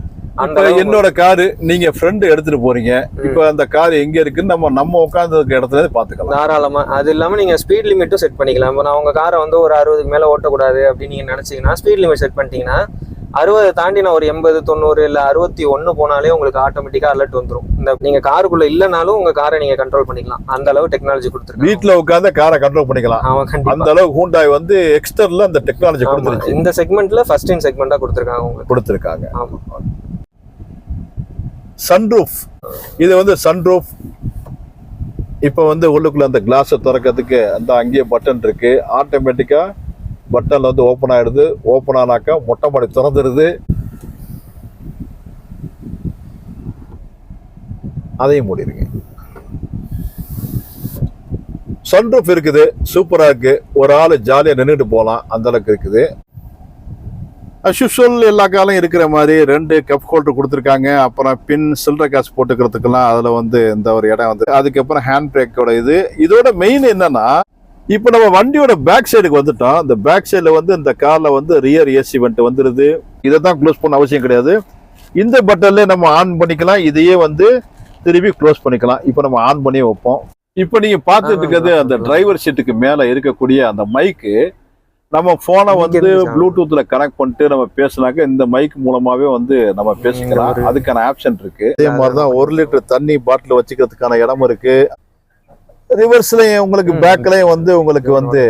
அந்த என்னோட காரு நீங்க ஃப்ரெண்டு எடுத்துட்டு போறீங்க, இப்போ அந்த கார் எங்க இருக்குன்னு நம்ம உட்கார்ந்து இடத்துல பாத்துக்கலாம் தாராளமா. அது இல்லாம நீங்க ஸ்பீட் லிமிட்டும் செட் பண்ணிக்கலாம். இப்போ நான் உங்க காரை வந்து ஒரு 60க்கு மேல ஓட்டக்கூடாது அப்படின்னு நீங்க நினைச்சீங்கன்னா ஸ்பீட் லிமிட் செட் பண்ணிட்டீங்கன்னா 60 தாண்டி நான் ஒரு 80, 90 இல்ல 61 போனாலே உங்களுக்கு ஆட்டோமேட்டிக்கா அலர்ட் வந்துடும். இந்த நீங்க காருக்குள்ள இல்லைனாலும் உங்க காரை நீங்க கண்ட்ரோல் பண்ணிக்கலாம். அந்த அளவு டெக்னாலஜி கொடுத்துருக்காங்க. வீட்டுல உட்காந்து காரை கண்ட்ரோல் பண்ணிக்கலாம். அந்த அளவு ஹூண்டாய் வந்து எக்ஸ்டர்ல அந்த டெக்னாலஜி கொடுத்துருக்காங்க. இந்த செக்மெண்ட்ல ஃபர்ஸ்ட் இன் செக்மெண்டா கொடுத்துருக்காங்க. ஆமா. சன்ரூஃப், இது வந்து சன்ரூஃப். இப்போ வந்து உள்ளுக்குள்ள அந்த கிளாஸை திறக்கிறதுக்கு அந்த அங்கேயே பட்டன் இருக்கு. ஆட்டோமேட்டிக்கா பட்டன்ல வந்து ஓப்பன் ஆயிடுது. ஓப்பன் ஆனாக்கா மொட்டை மாடி திறந்துடுது. அதையும் மூடிடுங்க. சன்ரூஃப் இருக்குது, சூப்பரா இருக்கு. ஒரு ஆள் ஜாலியா நின்றுட்டு போகலாம், அந்த அளவுக்கு இருக்குது. அஷ்யூஷுவல் எல்லா காலம் இருக்கிற மாதிரி 2 கப் ஹோல்டர் கொடுத்துருக்காங்க. அப்புறம் பின் சில்லறை காசு போட்டுக்கிறதுக்கெல்லாம் அதில் வந்து இந்த ஒரு இடம் வந்து, அதுக்கப்புறம் ஹேண்ட் பிரேக்கோட இதோட மெயின் என்னன்னா, இப்போ நம்ம வண்டியோட பேக் சைடுக்கு வந்துட்டோம். இந்த பேக் சைடில் வந்து இந்த காரில் வந்து ரியர் ஏசி வெண்ட் வந்துடுது. இதை தான் க்ளோஸ் பண்ண அவசியம் கிடையாது. இந்த பட்டன்ல நம்ம ஆன் பண்ணிக்கலாம், இதையே வந்து திருப்பி க்ளோஸ் பண்ணிக்கலாம். இப்போ நம்ம ஆன் பண்ணி வைப்போம். இப்போ நீங்க பார்த்துட்டு இருக்கிறது அந்த டிரைவர் சீட்டுக்கு மேலே இருக்கக்கூடிய அந்த மைக்கு. நம்ம போனை வந்து ப்ளூடூத்ல கனெக்ட் பண்ணிட்டு நம்ம பேசினாக்க இந்த மைக் மூலமாவே வந்து நம்ம பேசிக்கலாம். அதுக்கான ஆப்ஷன் இருக்கு. அதே மாதிரிதான் 1 லிட்டர் தண்ணி பாட்டில் வச்சுக்கிறதுக்கான இடம் இருக்கு. ரிவர்ஸ்லயும் உங்களுக்கு பேக்லயும் வந்து உங்களுக்கு வந்து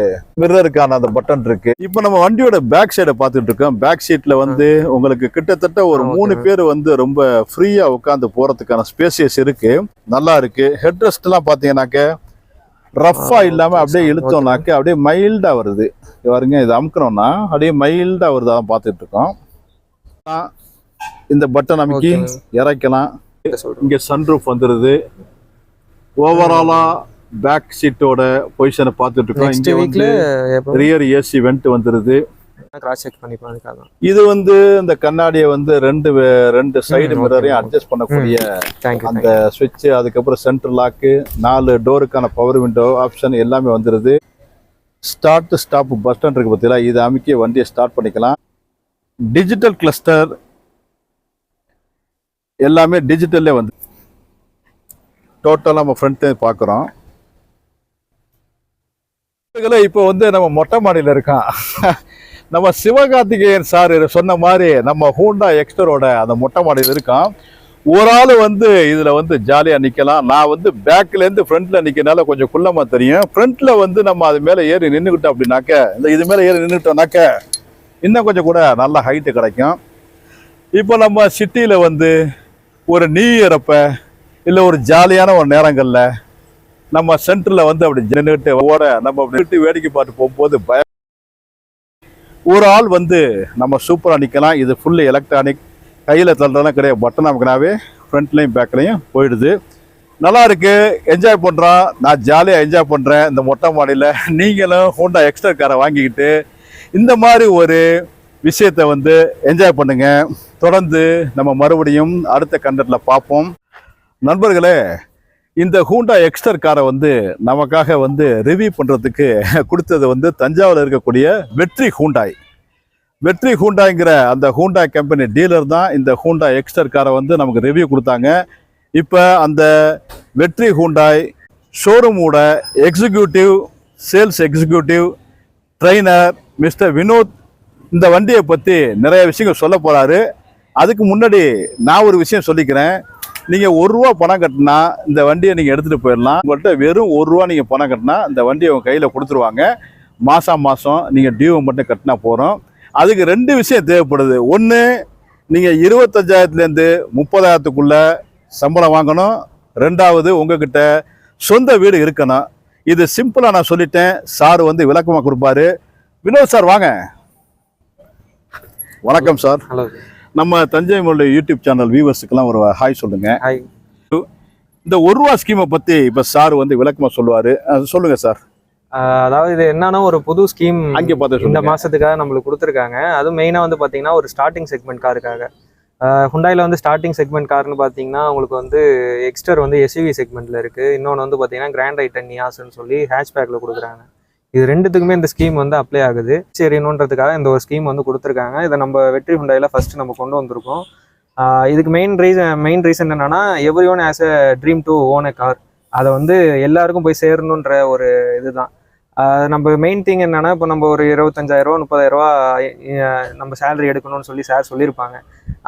மிரருக்கான அந்த பட்டன் இருக்கு. இப்போ நம்ம வண்டியோட பேக் சைடை பார்த்துட்டு இருக்கோம். பேக் சீட்ல வந்து உங்களுக்கு கிட்டத்தட்ட ஒரு 3 பேர் வந்து ரொம்ப ஃப்ரீயா உட்காந்து போறதுக்கான ஸ்பேசியஸ் இருக்கு. நல்லா இருக்கு. ஹெட் ரெஸ்ட் எல்லாம் பாத்தீங்கன்னாக்க ரஃபா இல்லாம அப்படியே இழுத்தோம்னாக்க அப்படியே மைல்டா வருது. பாருங்க, இது அமுக்கணும்னா அப்படியே மைல்டா வருது. அதான் பார்த்துட்டு இருக்கோம். இந்த பட்டன் அமைக்கி இறக்கலாம். இங்க சன்ரூஃப் வந்துருது. ஓவராலா பேக் சீட்டோட பொசிஷனை பார்த்துட்டு இருக்கோம். இங்க வந்து ரியர் ஏசி வெண்ட் வந்துருது. கிராஸ் செக் பண்ணிப்போம் அதுக்காக தான். இது வந்து இந்த கண்ணாடியை வந்து ரெண்டு சைடு மிரரையும் அட்ஜஸ்ட் பண்ணக்கூடிய தேங்க்யூ. அந்த சுவிட்ச், அதுக்கப்புறம் சென்டர் லாக்கு, 4 டோருக்கான பவர் விண்டோ ஆப்ஷன் எல்லாமே வந்துடுது. ஸ்டார்ட் ஸ்டாப் பட்டன் இருக்கு பார்த்தீங்களா, இதை அமைக்க வண்டியை ஸ்டார்ட் பண்ணிக்கலாம். டிஜிட்டல் கிளஸ்டர் எல்லாமே டிஜிட்டல்லே வந்து டோட்டலாக நம்ம ஃப்ரண்ட் பார்க்குறோம். இப்போ வந்து நம்ம மொட்டை மாடியில் இருக்கான். நம்ம சிவகார்த்திகேயன் சார் சொன்ன மாதிரி நம்ம ஹூண்டா எக்ஸ்டரோட அந்த மொட்டை மாடியில் இருக்கான். ஒரு ஆள் வந்து இதில் வந்து ஜாலியாக நிற்கலாம். நான் வந்து பேக்லேருந்து ஃப்ரண்ட்டில் நிற்கிறனால கொஞ்சம் குள்ளமாக தெரியும். ஃப்ரண்ட்டில் வந்து நம்ம அது மேலே ஏறி நின்றுக்கிட்டோம் அப்படின்னாக்க, இது மேலே ஏறி நின்றுக்கிட்டோம்னாக்க இன்னும் கொஞ்சம் கூட நல்ல ஹைட்டு கிடைக்கும். இப்போ நம்ம சிட்டியில் வந்து ஒரு நியூ இயரப்ப இல்லை ஒரு ஜாலியான ஒரு நேரங்களில் நம்ம சென்டரில் வந்து அப்படி நின்றுட்டு நம்ம அப்படி வேடிக்கை பார்த்து போகும்போது ஒரு ஆள் வந்து நம்ம சூப்பராக நிற்கலாம். இது ஃபுல்லு எலக்ட்ரானிக், கையில் தள்ளுறதுலாம் கிடையாது, பட்டன் நமக்குனாவே ஃப்ரண்ட்லையும் பேக்லையும் போயிடுது. நல்லா இருக்கு, என்ஜாய் பண்ணுறோம். நான் ஜாலியாக என்ஜாய் பண்ணுறேன் இந்த மொட்டை மாடியில். நீங்களும் ஹோண்டா எக்ஸ்டர் காரை வாங்கிக்கிட்டு இந்த மாதிரி ஒரு விஷயத்தை வந்து என்ஜாய் பண்ணுங்க. தொடர்ந்து நம்ம மறுபடியும் அடுத்த கண்டென்ட்டில் பார்ப்போம். நண்பர்களே, இந்த ஹூண்டா எக்ஸ்டர் காரை வந்து நமக்காக வந்து ரிவ்யூ பண்ணுறதுக்கு கொடுத்தது வந்து தஞ்சாவூரில் இருக்கக்கூடிய வெற்றி ஹூண்டாய்ங்கிற அந்த ஹூண்டா கம்பெனி டீலர் தான் இந்த ஹூண்டா எக்ஸ்டர் காரை வந்து நமக்கு ரிவ்யூ கொடுத்தாங்க. இப்போ அந்த வெற்றி ஹூண்டாய் ஷோரூமோட sales executive trainer mister Vinod இந்த வண்டியை பற்றி நிறைய விஷயங்கள் சொல்ல போகிறாரு. அதுக்கு முன்னாடி நான் ஒரு விஷயம் சொல்லிக்கிறேன். நீங்கள் ₹1 பணம் கட்டினா இந்த வண்டியை நீங்கள் எடுத்துகிட்டு போயிடலாம். உங்கள்கிட்ட வெறும் ₹1 நீங்கள் பணம் கட்டினா இந்த வண்டியை உங்கள் கையில் கொடுத்துருவாங்க. மாதம் நீங்கள் டியூ மட்டும் கட்டினா போகிறோம். அதுக்கு 2 விஷயம் தேவைப்படுது. ஒன்று, நீங்கள் 25,000லேருந்து 30,000த்துக்குள்ளே சம்பளம் வாங்கணும். 2வது, உங்ககிட்ட சொந்த வீடு இருக்கணும். இது சிம்பிளாக நான் சொல்லிட்டேன். சார் வந்து விளக்கமாக கொடுப்பாரு. வினோத் சார் வாங்க. வணக்கம் சார். ஹலோ. நம்ம தஞ்சை முரளி யூடியூப் சேனல் வியூவர்ஸுக்கெல்லாம் ஒரு ஹாய் சொல்லுங்க. ஹாய். இந்த ₹1 ஸ்கீமை பற்றி இப்போ சார் வந்து விளக்கமாக சொல்லுவார். சொல்லுங்க சார். அதாவது இது என்னன்னா ஒரு புது ஸ்கீம் அங்கே பார்த்து இந்த மாதத்துக்காக நம்மளுக்கு கொடுத்துருக்காங்க. அது மெயினாக வந்து பார்த்தீங்கன்னா ஒரு ஸ்டார்டிங் செக்மெண்ட் காருக்காக. ஹுண்டாயில் வந்து ஸ்டார்டிங் செக்மெண்ட் கார்னு பார்த்தீங்கன்னா உங்களுக்கு வந்து எக்ஸ்டர் வந்து எஸ்யூவி செக்மெண்ட்டில் இருக்குது. இன்னொன்று வந்து பார்த்தீங்கன்னா கிராண்ட் ஐட்டன் நியாஸ்ன்னு சொல்லி ஹேஷ்பேக்கில் கொடுக்குறாங்க. இது 2த்துக்குமே இந்த ஸ்கீம் வந்து அப்ளை ஆகுது. சரின்னுன்றதுக்காக இந்த ஒரு ஸ்கீம் வந்து கொடுத்துருக்காங்க. இதை நம்ம வெற்றி ஹுண்டாயில் ஃபஸ்ட்டு நம்ம கொண்டு வந்திருக்கோம். இதுக்கு மெயின் ரீசன் என்னன்னா, every one has a dream to own a car. அதை வந்து எல்லாருக்கும் போய் சேரணுன்ற ஒரு இதுதான். நம்ம மெயின் திங் என்னன்னா, இப்போ நம்ம ஒரு 25,000 30,000 நம்ம சேலரி எடுக்கணும்னு சொல்லி சார் சொல்லியிருப்பாங்க.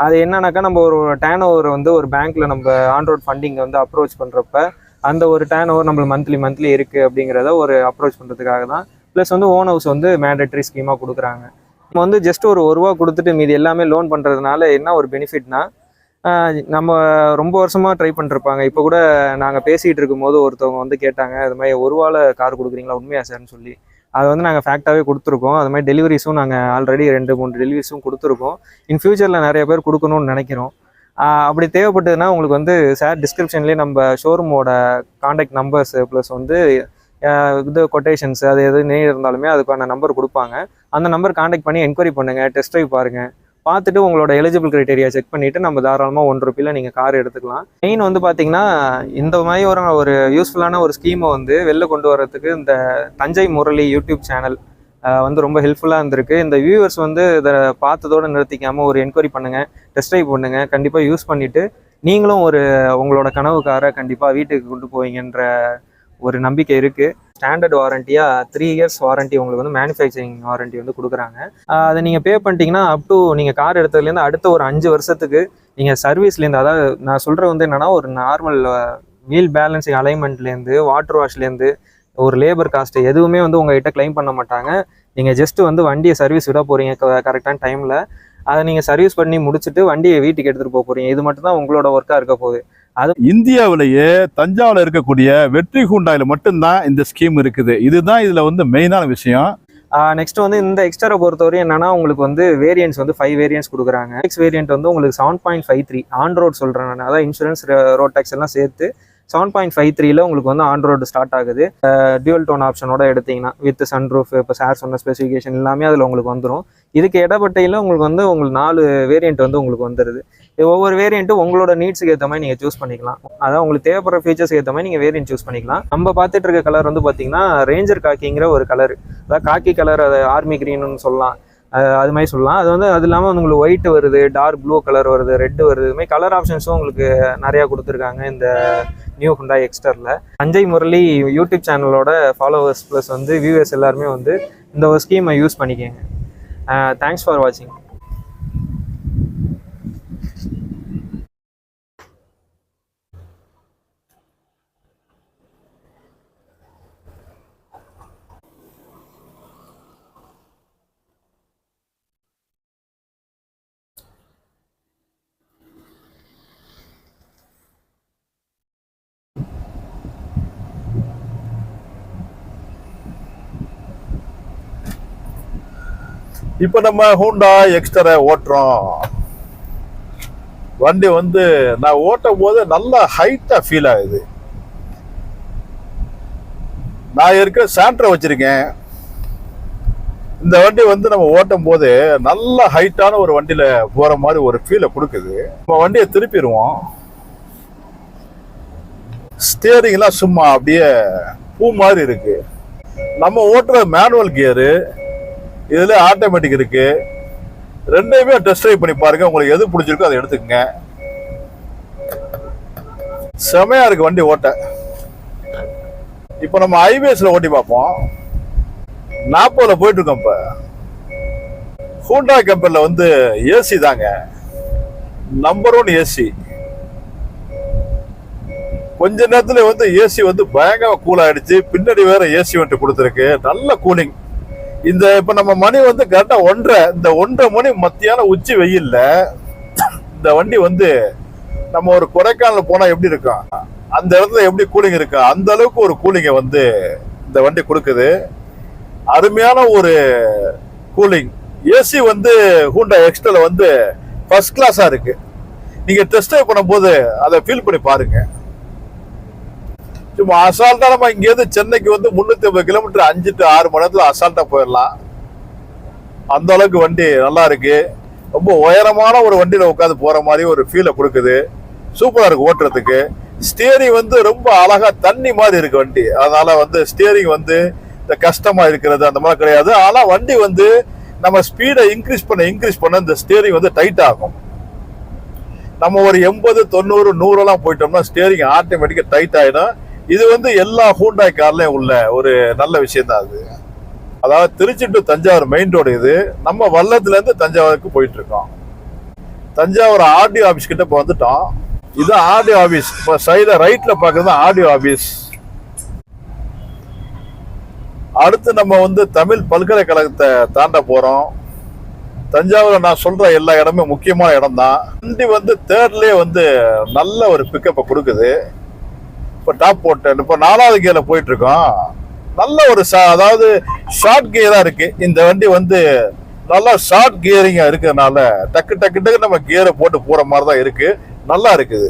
அது என்னன்னாக்கா, நம்ம ஒரு டேர்ன் ஓவர் வந்து ஒரு பேங்க்ல நம்ம ஆன்ரோட் ஃபண்டிங் வந்து அப்ரோச் பண்ணுறப்ப அந்த ஒரு டேர்ன் ஓவர் நம்மளுக்கு மந்த்லி இருக்குது அப்படிங்கிறத ஒரு அப்ரோச் பண்ணுறதுக்காக தான். ப்ளஸ் வந்து ஓன் ஹவுஸ் வந்து மேண்டேட்ரி ஸ்கீமாக கொடுக்குறாங்க. நம்ம வந்து ஜஸ்ட் ஒரு ₹1 கொடுத்துட்டு மீதி எல்லாமே லோன் பண்ணுறதுனால என்ன ஒரு பெனிஃபிட்னா, நம்ம ரொம்ப வருஷமாக ட்ரை பண்ணிருப்பாங்க. இப்போ கூட நாங்கள் பேசிகிட்டு இருக்கும்போது ஒருத்தவங்க வந்து கேட்டாங்க, அது மாதிரி ₹1 கார் கொடுக்குறீங்களா, உண்மையா சார்னு சொல்லி. அதை வந்து நாங்கள் ஃபேக்டாகவே கொடுத்துருக்கோம். அது மாதிரி டெலிவரிஸும் நாங்கள் ஆல்ரெடி 2-3 டெலிவரிஸும் கொடுத்துருக்கோம். இன் ஃபியூச்சரில் நிறைய பேர் கொடுக்கணும்னு நினைக்கிறோம். அப்படி தேவைப்பட்டதுன்னா உங்களுக்கு வந்து சார் டிஸ்கிரிப்ஷன்லேயே நம்ம ஷோரூமோட காண்டாக்ட் நம்பர்ஸ் ப்ளஸ் வந்து இது கொட்டேஷன்ஸ் அது எது இருந்தாலுமே அதுக்கான நம்பர் கொடுப்பாங்க. அந்த நம்பர் காண்டாக்ட் பண்ணி என்கொயரி பண்ணுங்கள், டெஸ்ட் ட்ரைவ் பாருங்கள். பார்த்துட்டு உங்களோட எலிஜிபிள் கிரைட்டீரியா செக் பண்ணிவிட்டு நம்ம தாராளமாக ₹1 நீங்கள் கார் எடுத்துக்கலாம். மெயின் வந்து பார்த்தீங்கன்னா, இந்த மாதிரி ஒரு யூஸ்ஃபுல்லான ஒரு ஸ்கீமை வந்து வெளில கொண்டு வரதுக்கு இந்த தஞ்சை முரளி யூடியூப் சேனல் வந்து ரொம்ப ஹெல்ப்ஃபுல்லாக இருந்திருக்கு. இந்த வியூவர்ஸ் வந்து இதை பார்த்ததோடு நிறுத்திக்காமல் ஒரு என்கொயரி பண்ணுங்கள், டெஸ்ட் ட்ரைவ் பண்ணுங்கள். கண்டிப்பாக யூஸ் பண்ணிவிட்டு நீங்களும் உங்களோட கனவு காரை கண்டிப்பாக வீட்டுக்கு கொண்டு போவீங்கன்ற ஒரு நம்பிக்கை இருக்குது. ஸ்டாண்டர்ட் வாரண்டியாக 3 இயர்ஸ் வாரண்ட்டி உங்களுக்கு வந்து மேனுஃபேக்சரிங் வாரண்ட்டி வந்து கொடுக்குறாங்க. அதை நீங்கள் பே பண்ணிட்டீங்கன்னா அப் டு நீங்கள் கார் எடுத்ததுலேருந்து அடுத்த ஒரு 5 வருஷத்துக்கு நீங்கள் சர்வீஸ்லேருந்து, அதாவது நான் சொல்கிறது வந்து என்னென்னா, ஒரு நார்மல் வீல் பேலன்சிங் அலைன்மெண்ட்லேருந்து வாட்டர் வாஷ்லேருந்து ஒரு லேபர் காஸ்ட் எதுவுமே வந்து உங்கள்கிட்ட கிளைம் பண்ண மாட்டாங்க. நீங்கள் ஜஸ்ட்டு வந்து வண்டியை சர்வீஸ் விட போகிறீங்க கரெக்டான டைமில். அதை நீங்கள் சர்வீஸ் பண்ணி முடிச்சுட்டு வண்டியை வீட்டுக்கு எடுத்துகிட்டு போக போகிறீங்க. இது மட்டும் தான் உங்களோட ஒர்க்காக இருக்க போகுது. அது இந்தியாவிலேயே தஞ்சாவூரில் இருக்கக்கூடிய வெற்றி ஹூண்டாயில் மட்டும்தான் இந்த ஸ்கீம் இருக்குது. இதுதான் இதில் வந்து மெயினான விஷயம். நெக்ஸ்ட் வந்து இந்த எக்ஸ்டரை பொறுத்தவரையும் என்னன்னா, உங்களுக்கு வந்து வேரியன்ட்ஸ் வந்து 5 வேரியன்ட்ஸ் கொடுக்குறாங்க. வேரியன்ட் வந்து உங்களுக்கு 7.53 ஆன் ரோட் சொல்கிறேன் நான், அதாவது இன்சூரன்ஸ் ரோட் டேக்ஸ் எல்லாம் சேர்த்து 7.53ல உங்களுக்கு வந்து ஆன் ரோடு ஸ்டார்ட் ஆகுது. டியூவல் டோன் ஆப்ஷனோட எடுத்தீங்கன்னா வித் சன்ரூஃப், இப்போ சார் சொன்ன ஸ்பெசிஃபிகேஷன் எல்லாமே அதில் உங்களுக்கு வந்துடும். இதுக்கு இடப்பட்டையில் உங்களுக்கு வந்து 4 வேரியண்ட் வந்து உங்களுக்கு வந்துடுது. ஒவ்வொரு வேரியண்ட்டும் உங்களோட நீட்ஸுக்கு ஏற்ற மாதிரி நீங்கள் சூஸ் பண்ணிக்கலாம். அதான் உங்களுக்கு தேவைப்படுற ஃபீச்சர்ஸ்க்கு ஏற்ற மாதிரி நீங்கள் வேரியண்ட் சூஸ் பண்ணிக்கலாம். நம்ம பார்த்துட்டு இருக்க கலர் வந்து பார்த்தீங்கன்னா ரேஞ்சர் காக்கிங்கிற ஒரு கலர், அதாவது காக்கி கலர், அது ஆர்மி கிரீன்னு சொல்லலாம், அது மாதிரி சொல்லலாம். அது வந்து அது இல்லாமல் உங்களுக்கு ஒயிட் வருது, டார்க் ப்ளூ கலர் வருது, ரெட் வருது, இதுமாதிரி கலர் ஆப்ஷன்ஸும் உங்களுக்கு நிறையா கொடுத்துருக்காங்க இந்த நியூ ஹுண்டாய் எக்ஸ்டரில். சஞ்சய் முரளி யூடியூப் சேனலோட ஃபாலோவர்ஸ் ப்ளஸ் வந்து வியூவர்ஸ் எல்லாருமே வந்து இந்த ஒரு ஸ்கீமை யூஸ் பண்ணிக்கோங்க. தேங்க்ஸ் ஃபார் வாட்சிங். இப்போ நம்ம ஹூண்டா எக்ஸ்டரை ஓட்டுறோம். வண்டி வந்து நான் ஓட்டும் போது நல்லா ஹைட்டா ஃபீல் ஆகுது. நான் இருக்க சாண்ட்ரா வச்சிருக்கேன். இந்த வண்டி வந்து நம்ம ஓட்டும் போது நல்ல ஹைட்டான ஒரு வண்டியில போற மாதிரி ஒரு ஃபீலை கொடுக்குது. நம்ம வண்டியை திருப்பிடுவோம். ஸ்டியரிங்லாம் சும்மா அப்படியே பூ மாதிரி இருக்கு. நம்ம ஓட்டுற மேனுவல் கியரு, இதுல ஆட்டோமேட்டிக் இருக்கு. ரெண்டையுமே டெஸ்ட் ட்ரைவ் பண்ணி பாருங்க. உங்களுக்கு எது பிடிச்சிருக்கோ அதை எடுத்துக்கங்க. செமையா இருக்கு வண்டி ஓட்ட. இப்போ நம்ம ஹைவேஸ்ல ஓட்டி பார்ப்போம். 40ல போயிட்டு இருக்கோம். இப்ப ஹூண்டா கம்பெனில வந்து ஏசி தாங்க, நம்பர் 1 ஏசி. கொஞ்ச நேரத்துல வந்து ஏசி வந்து பயங்கர கூல் ஆயிடுச்சு. பின்னாடி வேற ஏசி வந்துட்டு கொடுத்துருக்கு, நல்ல கூலிங். இந்த இப்ப நம்ம மணி வந்து கரெக்டா 1:30, இந்த 1:30 மணி மத்தியான உச்சி வெயில்ல இந்த வண்டி வந்து நம்ம ஒரு கொடைக்கானல் போனா எப்படி இருக்கும், அந்த இடத்துல எப்படி கூலிங் இருக்கு, அந்த அளவுக்கு ஒரு கூலிங்கை வந்து இந்த வண்டி கொடுக்குது. அருமையான ஒரு கூலிங். ஏசி வந்து ஹூண்டா எக்ஸ்டர்ல வந்து ஃபர்ஸ்ட் கிளாஸா இருக்கு. நீங்க டெஸ்ட் ட்ரைவ் பண்ணும்போது அதை ஃபீல் பண்ணி பாருங்க. சும்மா அசால்ட்டா நம்ம இங்கேருந்து சென்னைக்கு வந்து 350 கிலோமீட்டர் 5 to 6 மணி நேரத்துல அசால்ட்டா போயிடலாம். அந்த அளவுக்கு வண்டி நல்லா இருக்கு. ரொம்ப உயரமான ஒரு வண்டியில உட்காந்து போற மாதிரி ஒரு ஃபீலை கொடுக்குது. சூப்பரா இருக்கு ஓட்டுறதுக்கு. ஸ்டியரிங் வந்து ரொம்ப அழகா தண்ணி மாதிரி இருக்கு வண்டி. அதனால வந்து ஸ்டியரிங் வந்து இந்த கஷ்டமா இருக்கிறது அந்த மாதிரி கிடையாது. ஆனா வண்டி வந்து நம்ம ஸ்பீடை இன்க்ரீஸ் பண்ண இந்த ஸ்டியரிங் வந்து டைட் ஆகும். நம்ம ஒரு 80, 90, 100 எல்லாம் போயிட்டோம்னா ஸ்டியரிங் ஆட்டோமேட்டிக்கா டைட் ஆயிடும். இது வந்து எல்லா ஹூண்டாய் கார்லயும் உள்ள ஒரு நல்ல விஷயம் தான் அது. அதாவது Trichy to Thanjavur main road இது. நம்ம வல்லத்துல இருந்து தஞ்சாவூருக்கு போயிட்டு இருக்கோம். தஞ்சாவூர் ஆர்டிஓ ஆபீஸ் கிட்ட இப்போ வந்துட்டோம். இது ஆர்டிஓ ஆபீஸ். இப்போ சைட ரைட்ல பாக்குறது ஆர்டிஓ ஆபீஸ். அடுத்து நம்ம வந்து தமிழ் பல்கலைக்கழகத்தை தாண்ட போறோம். தஞ்சாவூர்ல நான் சொல்ற எல்லா இடமே முக்கியமான இடம் தான். வண்டி வந்து தேர்ட்லயே வந்து நல்ல ஒரு பிக்கப்பை கொடுக்குது. இப்போ டாப் போட்டு இப்போ 4வது கியர்ல போயிட்டு இருக்கோம். நல்ல ஒரு அதாவது ஷார்ட் கியரா இருக்கு. இந்த வண்டி வந்து நல்லா ஷார்ட் கியரிங்கா இருக்கிறதுனால டக்கு டக்கு டக்கு நம்ம கியரை போட்டு போற மாதிரி தான் இருக்கு. நல்லா இருக்குது.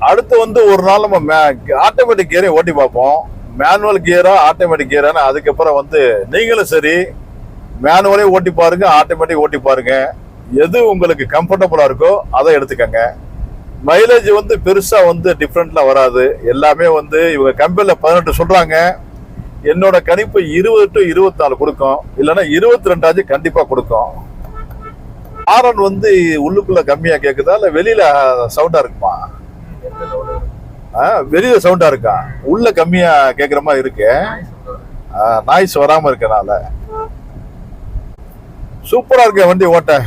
அடுத்து வந்து ஒரு நாள் நம்ம ஆட்டோமேட்டிக் கியரையும் ஓட்டி பார்ப்போம். மேனுவல் கியரா ஆட்டோமேட்டிக் கியரான. அதுக்கப்புறம் வந்து நீங்களும் சரி மேனுவலே ஓட்டி பாருங்க, ஆட்டோமேட்டிக் ஓட்டி பாருங்க. எது உங்களுக்கு கம்ஃபர்டபுளா இருக்கோ அதை எடுத்துக்கங்க. மைலேஜ் வந்து பெருசா வந்து டிஃப்ரெண்ட்லாம் வராது. எல்லாமே வந்து இவங்க கம்பெனில 18 சொல்றாங்க. என்னோட கணிப்பு 20 to 24 கொடுக்கும், இல்லைன்னா 22 கண்டிப்பா கொடுக்கும். ஹாரன் வந்து உள்ளுக்குள்ள கம்மியா கேக்குதா இல்ல வெளியில சவுண்டா இருக்குமா? வெளியில சவுண்டா இருக்கா, உள்ள கம்மியா கேக்குற மாதிரி இருக்கு. நாய்ஸ் வராம இருக்கனால சூப்பரா இருக்கு வண்டி ஓட்ட.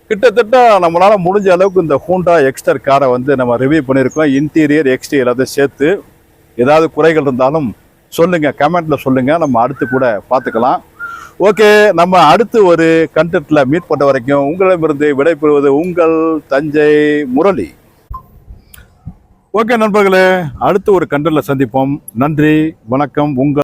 கிட்டத்தட்ட நம்மளால முடிஞ்ச அளவுக்கு இந்த ஹூண்டா எக்ஸ்டர் காரை வந்து நம்ம ரிவ்யூ பண்ணியிருக்கோம். இன்டீரியர் எக்ஸ்டீரியர் எல்லாத்தையும் சேர்த்து ஏதாவது குறைகள் இருந்தாலும் சொல்லுங்க, கமெண்ட்ல சொல்லுங்க. நம்ம அடுத்து கூட பார்த்துக்கலாம். ஓகே, நம்ம அடுத்து ஒரு கண்டென்ட்ல மீட் பண்ண வரைக்கும் உங்களிடமிருந்து விடைபெறுவது உங்கள் தஞ்சை முரளி. ஓகே நண்பர்களே, அடுத்து ஒரு கண்டென்ட்ல சந்திப்போம். நன்றி, வணக்கம். உங்கள்